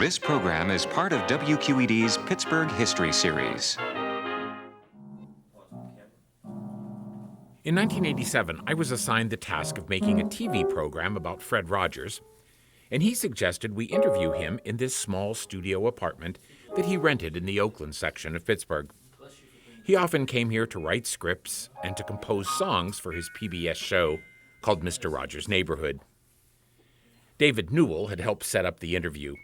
This program is part of WQED's Pittsburgh History Series. In 1987, I was assigned the task of making a TV program about Fred Rogers, and he suggested we interview him in this small studio apartment that he rented in the Oakland section of Pittsburgh. He often came here to write scripts and to compose songs for his PBS show called Mr. Rogers' Neighborhood. David Newell had helped set up the interview.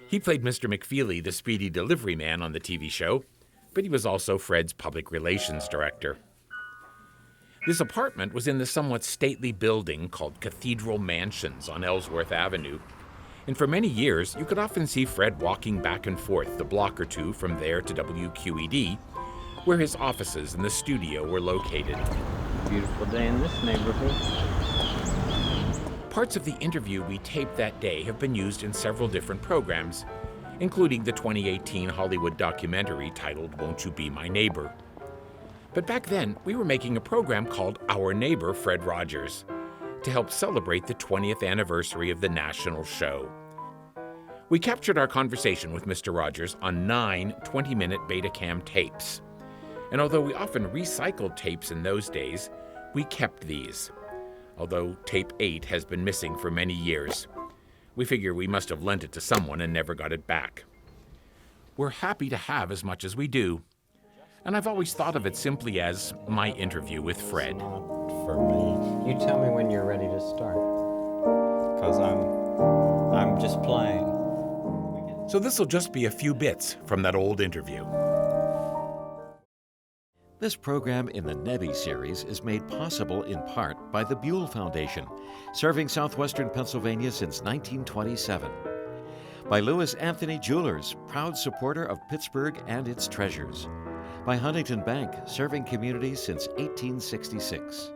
He played Mr. McFeely, the speedy delivery man on the TV show, but he was also Fred's public relations director. This apartment was in the somewhat stately building called Cathedral Mansions on Ellsworth Avenue, and for many years you could often see Fred walking back and forth the block or two from there to WQED, where his offices and the studio were located. Beautiful day in this neighborhood. Parts of the interview we taped that day have been used in several different programs, including the 2018 Hollywood documentary titled Won't You Be My Neighbor? But back then, we were making a program called Our Neighbor Fred Rogers to help celebrate the 20th anniversary of the national show. We captured our conversation with Mr. Rogers on 9 20-minute Betacam tapes. And although we often recycled tapes in those days, we kept these. Although tape 8 has been missing for many years. We figure we must have lent it to someone and never got it back. We're happy to have as much as we do, and I've always thought of it simply as my interview with Fred. Not for me. You tell me when you're ready to start, because I'm just playing. So this'll just be a few bits from that old interview. This program in the NEBBY series is made possible in part by the Buell Foundation, serving southwestern Pennsylvania since 1927. By Lewis Anthony Jewelers, proud supporter of Pittsburgh and its treasures. By Huntington Bank, serving communities since 1866.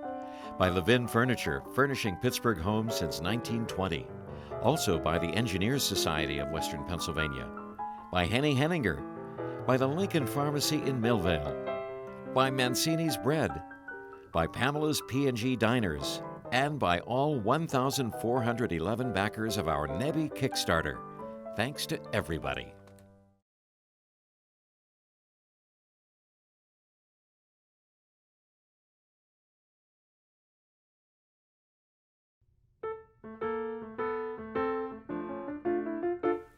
By Levin Furniture, furnishing Pittsburgh homes since 1920. Also by the Engineers Society of Western Pennsylvania. By Henny Henninger. By the Lincoln Pharmacy in Millvale. By Mancini's Bread, by Pamela's P&G Diners, and by all 1,411 backers of our NEBBY Kickstarter. Thanks to everybody.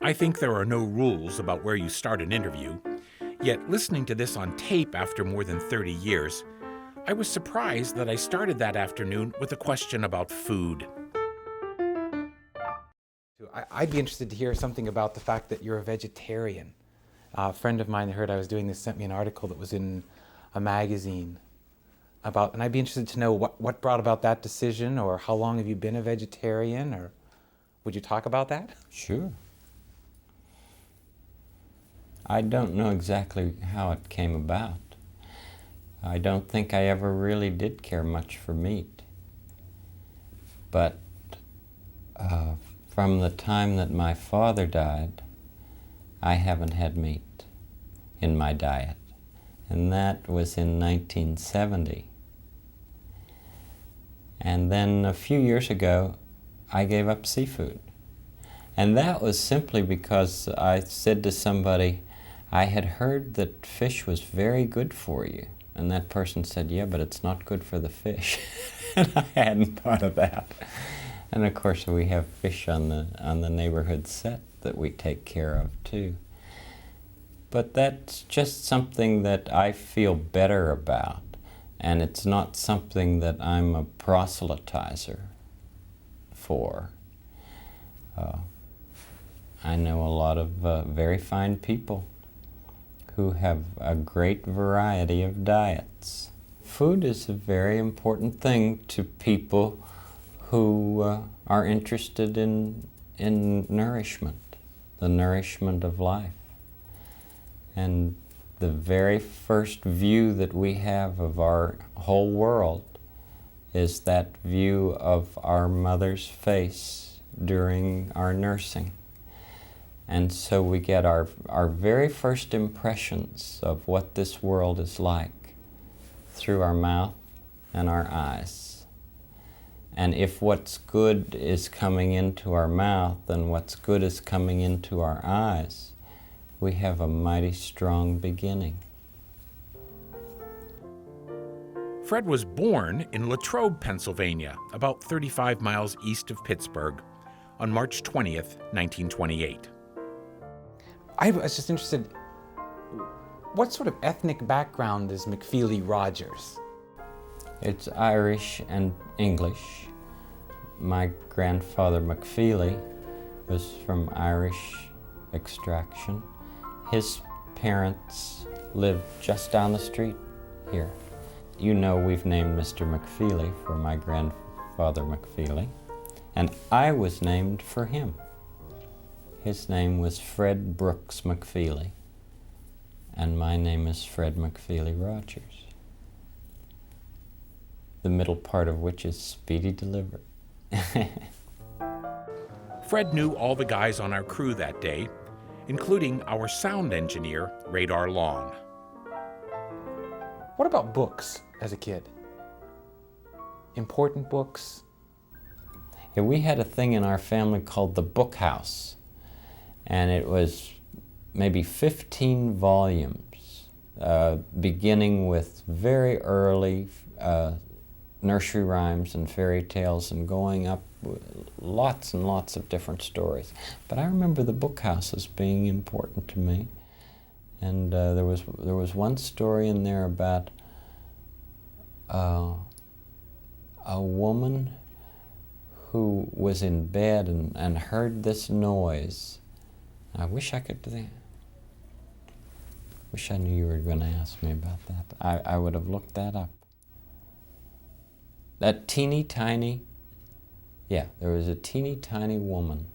I think there are no rules about where you start an interview. Yet, listening to this on tape after more than 30 years, I was surprised that I started that afternoon with a question about food. I'd be interested to hear something about the fact that you're a vegetarian. A friend of mine heard I was doing this sent me an article that was in a magazine about, and I'd be interested to know what brought about that decision, or how long have you been a vegetarian, or would you talk about that? Sure. I don't know exactly how it came about. I don't think I ever really did care much for meat. But from the time that my father died, I haven't had meat in my diet. And that was in 1970. And then a few years ago, I gave up seafood. And that was simply because I said to somebody, I had heard that fish was very good for you. And that person said, yeah, but it's not good for the fish. And I hadn't thought of that. And of course we have fish on the neighborhood set that we take care of too. But that's just something that I feel better about. And it's not something that I'm a proselytizer for. I know a lot of very fine people who have a great variety of diets. Food is a very important thing to people who are interested in nourishment, the nourishment of life. And the very first view that we have of our whole world is that view of our mother's face during our nursing. And so we get our very first impressions of what this world is like through our mouth and our eyes. And if what's good is coming into our mouth and what's good is coming into our eyes, we have a mighty strong beginning. Fred was born in Latrobe, Pennsylvania, about 35 miles east of Pittsburgh, on March 20th, 1928. I was just interested, what sort of ethnic background is McFeely Rogers? It's Irish and English. My grandfather McFeely was from Irish extraction. His parents lived just down the street here. You know we've named Mr. McFeely for my grandfather McFeely, and I was named for him. His name was Fred Brooks McFeely, and my name is Fred McFeely Rogers, the middle part of which is speedy delivery. Fred knew all the guys on our crew that day, including our sound engineer, Radar Long. What about books as a kid? Important books? Yeah, we had a thing in our family called the Book House, and it was maybe 15 volumes, beginning with very early nursery rhymes and fairy tales and going up with lots and lots of different stories. But I remember the Book House as being important to me. And there was one story in there about a woman who was in bed and heard this noise. I wish I could wish I knew you were going to ask me about that. I would have looked that up. That teeny tiny, yeah, there was a teeny tiny woman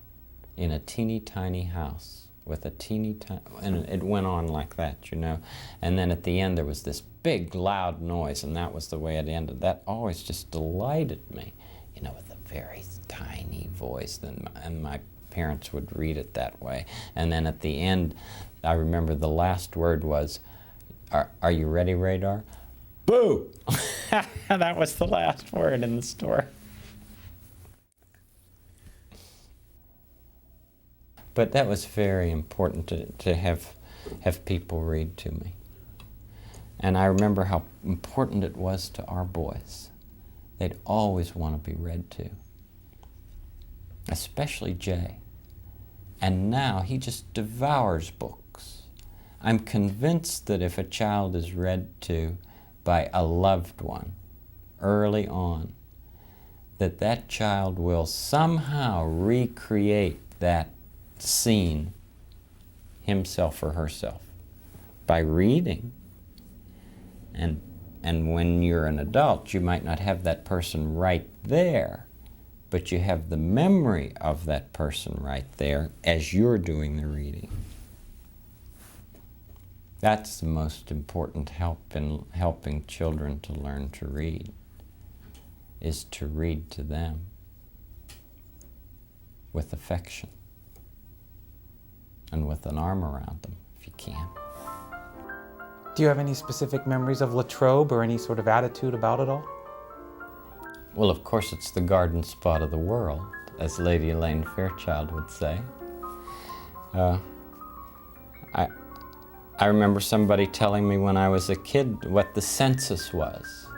in a teeny tiny house with a teeny tiny, and it went on like that, you know. And then at the end there was this big loud noise, and that was the way it ended. That always just delighted me, you know, with a very tiny voice, and my parents would read it that way. And then at the end, I remember the last word was, are you ready, Radar? Boo! That was the last word in the story. But that was very important to have people read to me. And I remember how important it was to our boys. They'd always want to be read to, especially Jay. And now he just devours books. I'm convinced that if a child is read to by a loved one early on, that child will somehow recreate that scene himself or herself by reading. And when you're an adult, you might not have that person right there, but you have the memory of that person right there as you're doing the reading. That's the most important help in helping children to learn to read, is to read to them with affection and with an arm around them, if you can. Do you have any specific memories of Latrobe or any sort of attitude about it all? Well, of course, it's the garden spot of the world, as Lady Elaine Fairchild would say. I remember somebody telling me when I was a kid what the census was.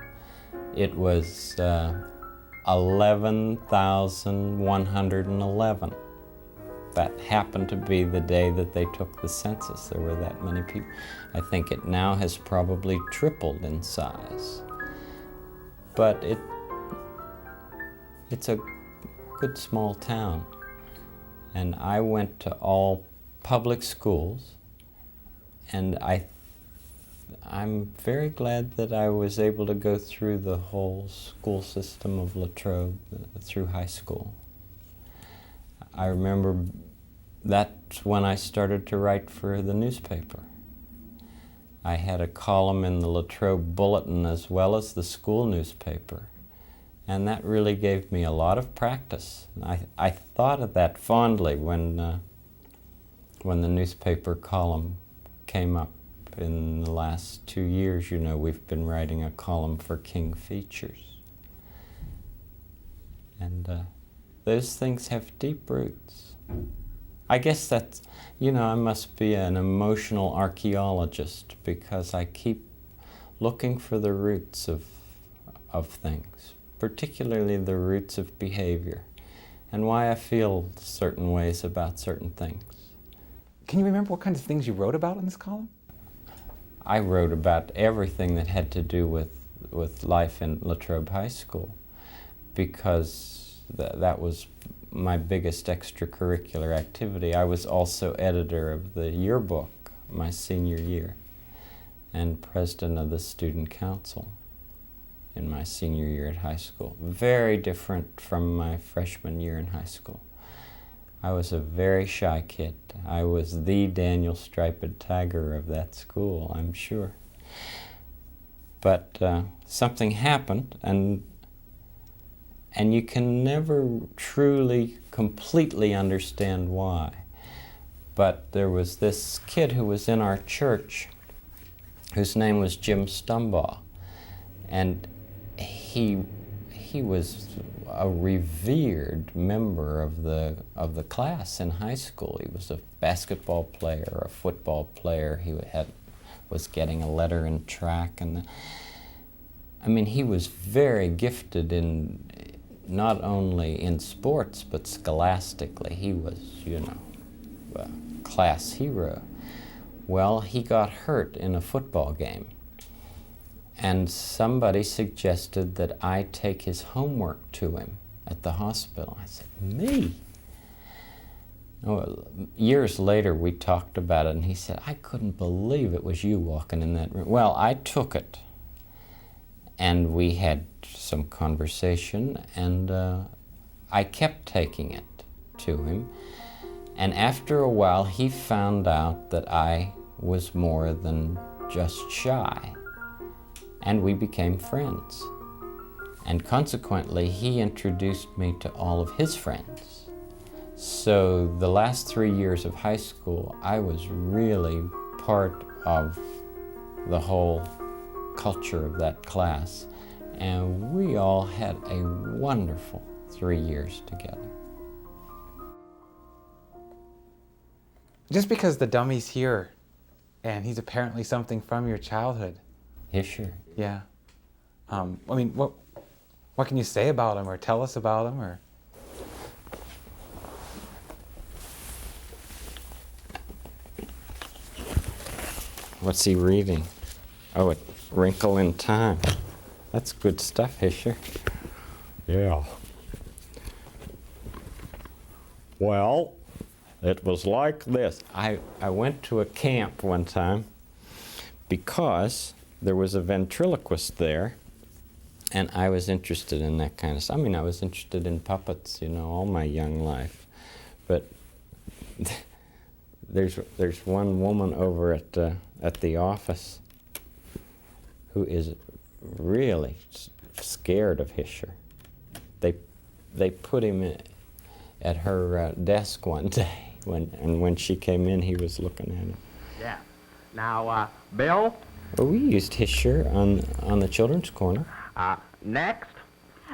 It was 11,111. That happened to be the day that they took the census. There were that many people. I think it now has probably tripled in size. But it's a good small town. And I went to all public schools, and I'm very glad that I was able to go through the whole school system of Latrobe through high school. I remember that's when I started to write for the newspaper. I had a column in the Latrobe Bulletin as well as the school newspaper, and that really gave me a lot of practice. I thought of that fondly when the newspaper column came up. In the last 2 years, you know, we've been writing a column for King Features. And those things have deep roots. I guess that's, I must be an emotional archaeologist because I keep looking for the roots of things, particularly the roots of behavior, and why I feel certain ways about certain things. Can you remember what kinds of things you wrote about in this column? I wrote about everything that had to do with life in Latrobe High School because that was my biggest extracurricular activity. I was also editor of the yearbook my senior year and president of the student council in my senior year at high school. Very different from my freshman year in high school. I was a very shy kid. I was the Daniel Striped Tiger of that school, I'm sure. But something happened, and you can never truly, completely understand why. But there was this kid who was in our church whose name was Jim Stumbaugh, and he was a revered member of the class in high school. He was a basketball player, a football player. He was getting a letter in track, and he was very gifted in not only in sports but scholastically. He was, a class hero. Well, he got hurt in a football game, and somebody suggested that I take his homework to him at the hospital. I said, me? Oh, years later we talked about it, and he said, I couldn't believe it was you walking in that room. Well, I took it, and we had some conversation, and I kept taking it to him. And after a while, he found out that I was more than just shy, and we became friends. And consequently, he introduced me to all of his friends. So the last 3 years of high school, I was really part of the whole culture of that class, and we all had a wonderful 3 years together. Just because the dummy's here, and he's apparently something from your childhood. Hischer. Yeah. What can you say about him, or tell us about him, or? What's he reading? Oh, A Wrinkle in Time. That's good stuff, Hischer. Yeah. Well, it was like this. I went to a camp one time because there was a ventriloquist there, and I was interested in that kind of stuff. I was interested in puppets, all my young life. But there's one woman over at the office who is really scared of Hischer. They put him at her desk one day, when she came in, he was looking at him. Yeah. Now, Bill? Well, we used Hischer on the Children's Corner. Next.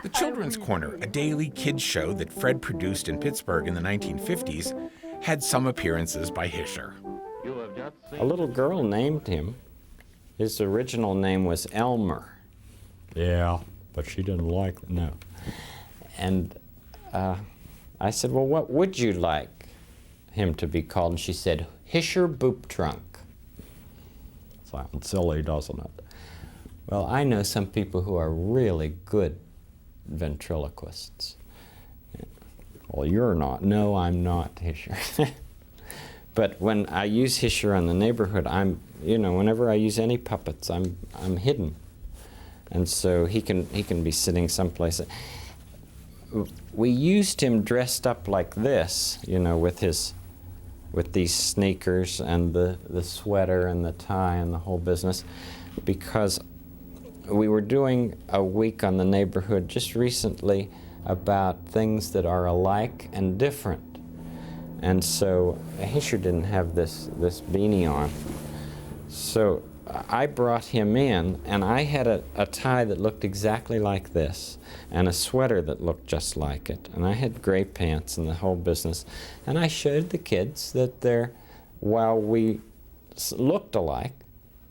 The Children's Corner, a daily kids show that Fred produced in Pittsburgh in the 1950s, had some appearances by Hischer. A little girl named him. His original name was Elmer. Yeah, but she didn't like it. No. And I said, well, what would you like him to be called? And she said, Hischer Boop Trunk. Sounds silly, doesn't it? Well, I know some people who are really good ventriloquists. Well, you're not. No, I'm not Hischer. But when I use Hischer on the neighborhood, whenever I use any puppets, I'm hidden. And so he can be sitting someplace. We used him dressed up like this, with these sneakers and the sweater and the tie and the whole business, because we were doing a week on the neighborhood just recently about things that are alike and different. And so Hischer didn't have this beanie on. So I brought him in, and I had a tie that looked exactly like this, and a sweater that looked just like it, and I had gray pants and the whole business. And I showed the kids that while we looked alike,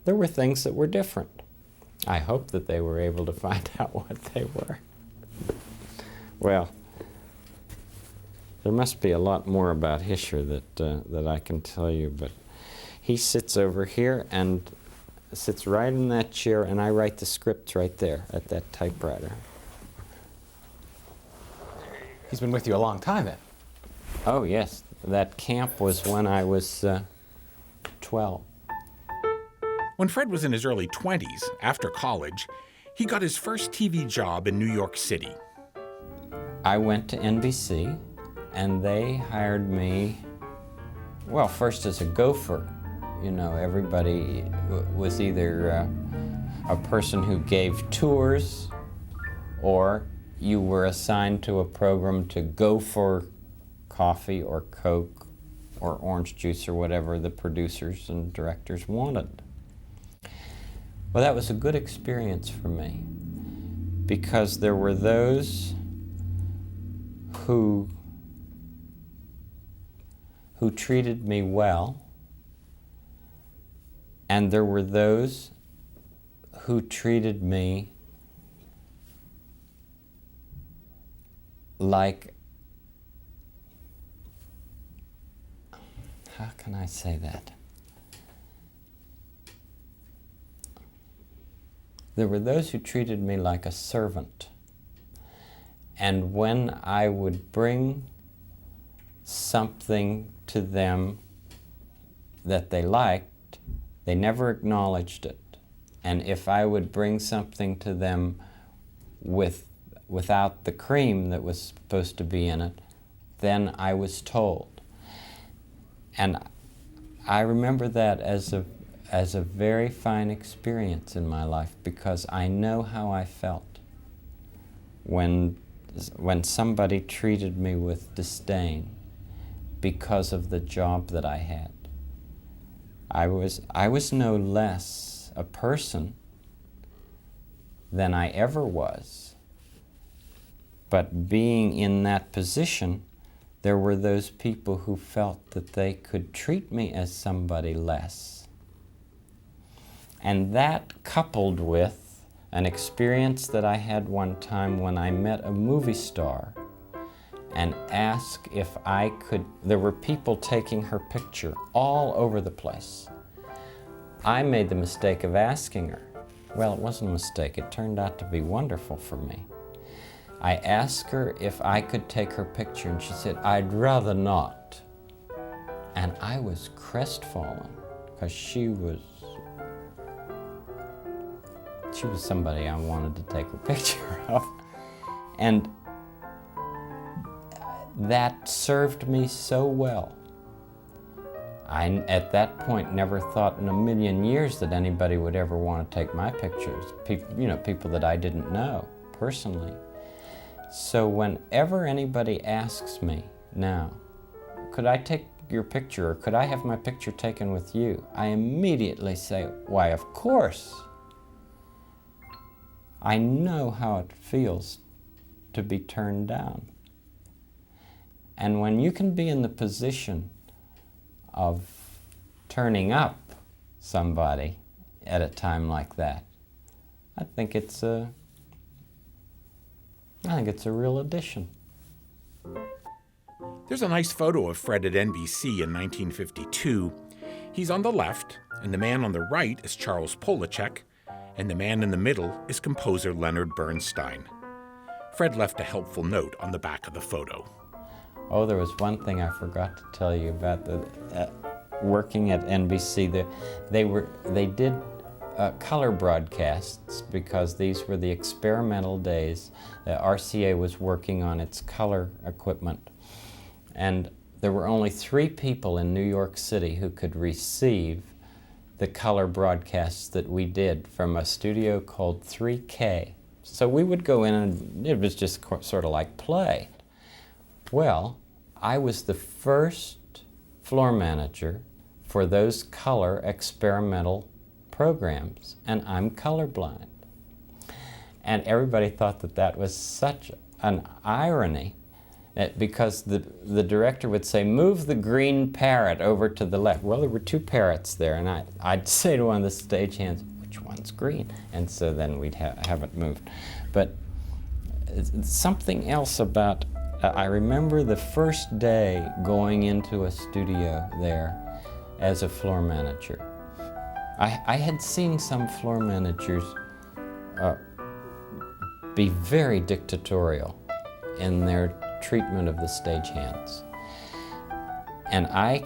there were things that were different. I hope that they were able to find out what they were. Well, there must be a lot more about Hischer that I can tell you, but he sits over here and sits right in that chair, and I write the scripts right there at that typewriter. He's been with you a long time then. Oh yes, that camp was when I was 12. When Fred was in his early 20s, after college, he got his first TV job in New York City. I went to NBC, and they hired me, well, first as a gopher. You know, everybody was either a person who gave tours, or you were assigned to a program to go for coffee or Coke or orange juice or whatever the producers and directors wanted. Well, that was a good experience for me, because there were those who treated me well, and there were those who treated me like, how can I say that? There were those who treated me like a servant. And when I would bring something to them that they liked, they never acknowledged it. And if I would bring something to them without the cream that was supposed to be in it, then I was told. And I remember that as a very fine experience in my life, because I know how I felt when somebody treated me with disdain because of the job that I had. I was no less a person than I ever was, but being in that position, there were those people who felt that they could treat me as somebody less. And that, coupled with an experience that I had one time when I met a movie star and asked if I could, there were people taking her picture all over the place. I made the mistake of asking her. Well, it wasn't a mistake, it turned out to be wonderful for me. I asked her if I could take her picture, and she said, "I'd rather not." And I was crestfallen, because she was somebody I wanted to take a picture of. And that served me so well. I, at that point, never thought in a million years that anybody would ever want to take my pictures, people that I didn't know personally. So whenever anybody asks me now, could I take your picture, or could I have my picture taken with you, I immediately say, why, of course. I know how it feels to be turned down. And when you can be in the position of turning up somebody at a time like that, I think it's a real addition. There's a nice photo of Fred at NBC in 1952. He's on the left, and the man on the right is Charles Polacek, and the man in the middle is composer Leonard Bernstein. Fred left a helpful note on the back of the photo. Oh, there was one thing I forgot to tell you about working at NBC. They did color broadcasts, because these were the experimental days. The RCA was working on its color equipment. And there were only 3 people in New York City who could receive the color broadcasts that we did from a studio called 3K. So we would go in, and it was just sort of like play. Well, I was the first floor manager for those color experimental programs, and I'm colorblind. And everybody thought that that was such an irony, that because the director would say, move the green parrot over to the left. Well, there were two parrots there, and I'd say to one of the stagehands, which one's green? And so then we'd have it moved. But something else about, I remember the first day going into a studio there as a floor manager. I had seen some floor managers be very dictatorial in their treatment of the stagehands. And I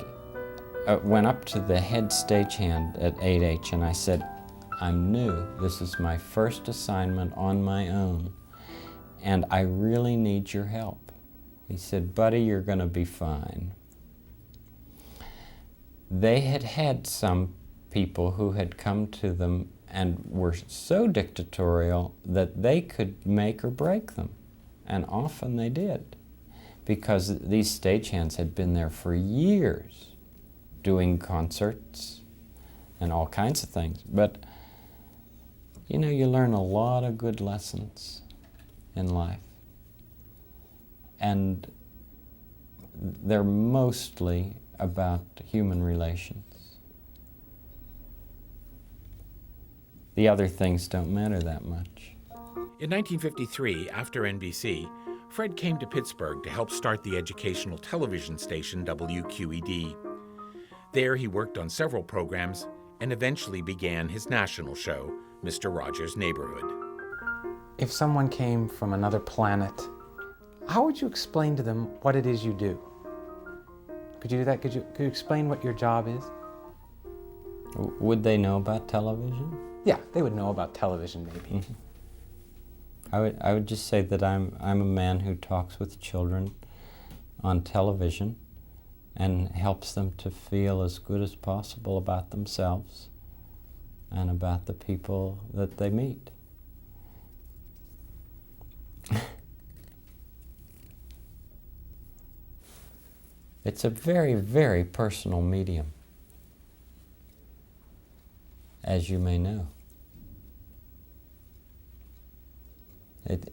went up to the head stagehand at 8H and I said, I'm new. This is my first assignment on my own, and I really need your help. He said, buddy, you're going to be fine. They had had some people who had come to them and were so dictatorial that they could make or break them. And often they did, because these stagehands had been there for years doing concerts and all kinds of things. But, you know, you learn a lot of good lessons in life. And they're mostly about human relations. The other things don't matter that much. In 1953, after NBC, Fred came to Pittsburgh to help start the educational television station WQED. There he worked on several programs and eventually began his national show, Mr. Rogers' Neighborhood. If someone came from another planet, how would you explain to them what it is you do? Could you do that? Could you explain what your job is? Would they know about television? Yeah, they would know about television, maybe. Mm-hmm. I would just say that I'm a man who talks with children on television and helps them to feel as good as possible about themselves and about the people that they meet. It's a very, very personal medium, as you may know.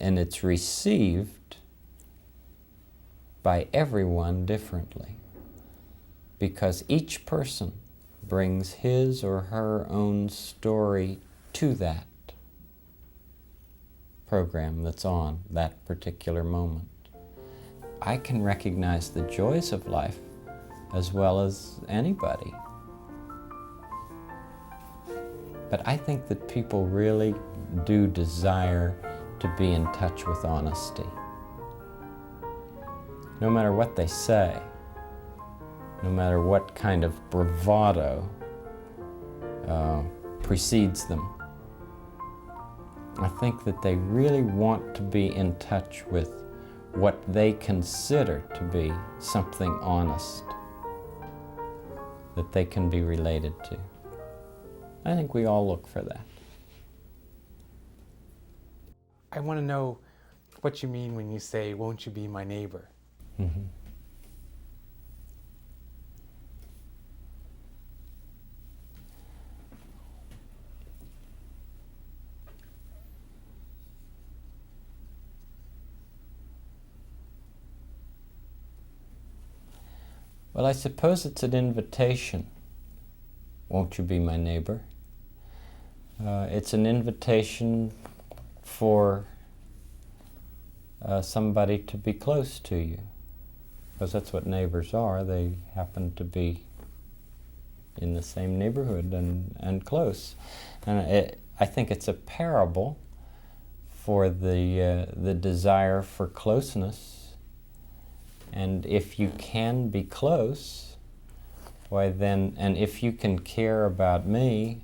And it's received by everyone differently, because each person brings his or her own story to that program that's on that particular moment. I can recognize the joys of life as well as anybody. But I think that people really do desire to be in touch with honesty. No matter what they say, no matter what kind of bravado precedes them, I think that they really want to be in touch with what they consider to be something honest that they can be related to. I think we all look for that. I want to know what you mean when you say, won't you be my neighbor? Mm-hmm. Well, I suppose it's an invitation. Won't you be my neighbor? It's an invitation for somebody to be close to you, because that's what neighbors are. They happen to be in the same neighborhood and close. And I think it's a parable for the desire for closeness. And if you can be close, why then, and if you can care about me,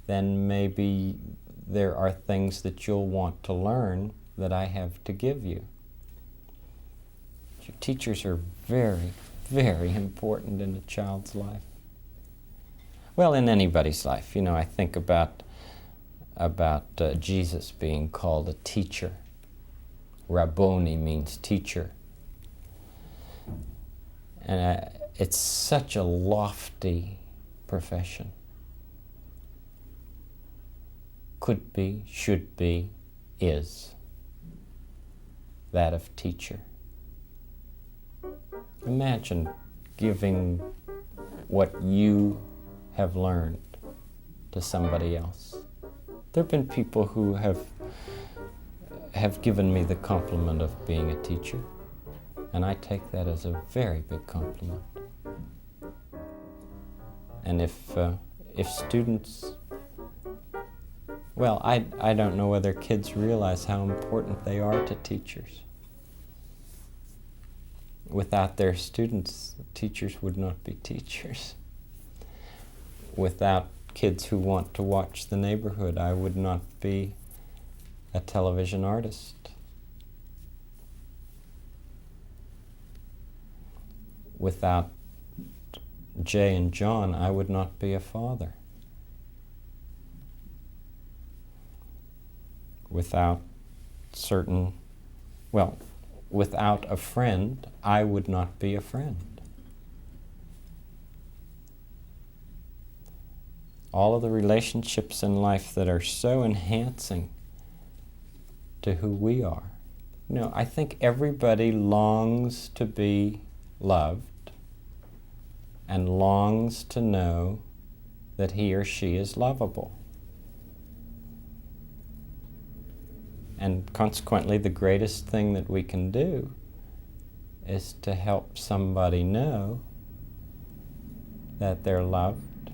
then maybe there are things that you'll want to learn that I have to give you. Teachers are very, very important in a child's life. Well, in anybody's life. You know, I think about Jesus being called a teacher. Rabboni means teacher. And it's such a lofty profession. could be, should be, is that of teacher. Imagine giving what you have learned to somebody else. There have been people who have given me the compliment of being a teacher, and I take that as a very big compliment. And if students, well, I don't know whether kids realize how important they are to teachers. Without their students, teachers would not be teachers. Without kids who want to watch the neighborhood, I would not be a television artist. Without Jay and John, I would not be a father. Without without a friend, I would not be a friend. All of the relationships in life that are so enhancing to who we are. You know, I think everybody longs to be loved and longs to know that he or she is lovable. And consequently, the greatest thing that we can do is to help somebody know that they're loved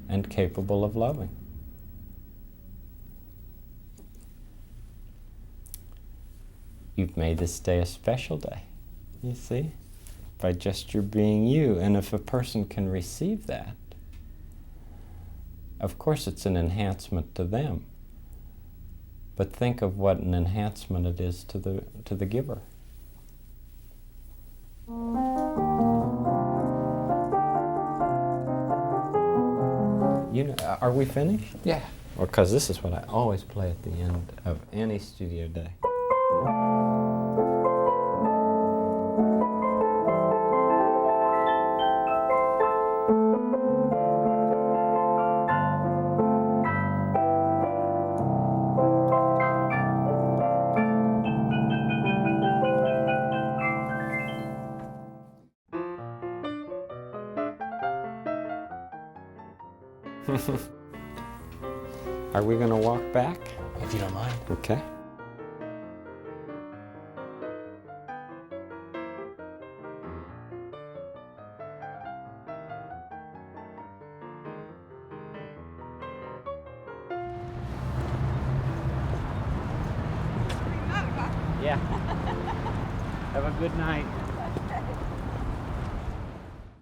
and capable of loving. You've made this day a special day, you see, by just your being you. And if a person can receive that, of course it's an enhancement to them. But think of what an enhancement it is to the giver. You know, are we finished? Yeah. Because this is what I always play at the end of any studio day. Are we going to walk back? If you don't mind. Okay. Yeah. Have a good night.